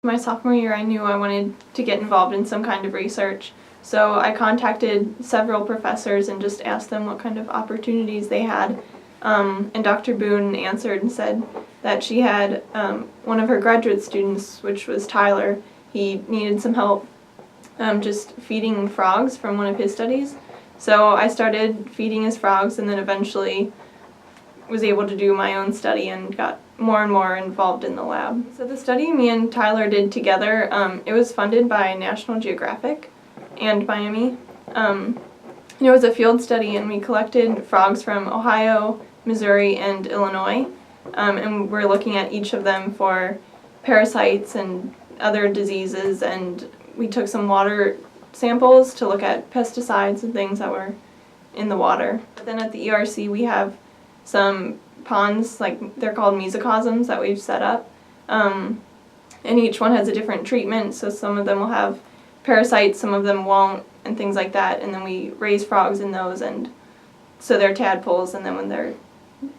My sophomore year, I knew I wanted to get involved in some kind of research. So I contacted several professors and just asked them what kind of opportunities they had. And Dr. Boone answered and said that she had one of her graduate students, which was Tyler. He needed some help just feeding frogs from one of his studies. So I started feeding his frogs and then eventually was able to do my own study and got more and more involved in the lab. So the study me and Tyler did together, it was funded by National Geographic and Miami. It was a field study and we collected frogs from Ohio, Missouri, and Illinois. And we're looking at each of them for parasites and other diseases, and we took some water samples to look at pesticides and things that were in the water. But then at the ERC we have some ponds, like they're called mesocosms, that we've set up. And each one has a different treatment, so some of them will have parasites, some of them won't, and things like that. And then we raise frogs in those, and so they're tadpoles, and then when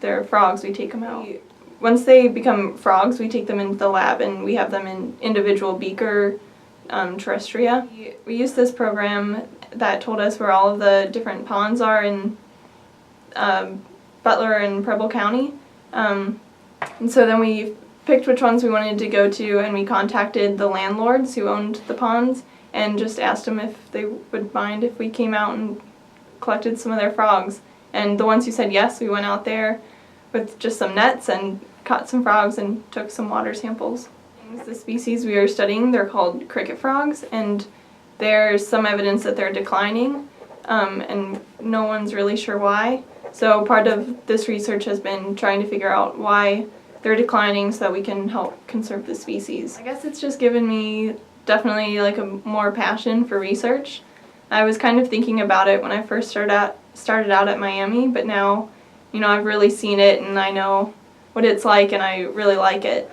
they're frogs, we take them out. Once they become frogs, we take them into the lab and we have them in individual beaker terrestria. We used this program that told us where all of the different ponds are in Butler and Preble County. And so then we picked which ones we wanted to go to, and we contacted the landlords who owned the ponds and just asked them if they would mind if we came out and collected some of their frogs. And the ones who said yes, we went out there with just some nets and caught some frogs and took some water samples. The species we are studying, they're called cricket frogs, and there's some evidence that they're declining, and no one's really sure why. So part of this research has been trying to figure out why they're declining so that we can help conserve the species. I guess it's just given me definitely like a more passion for research. I was kind of thinking about it when I first started out at Miami, but now, I've really seen it and I know what it's like and I really like it.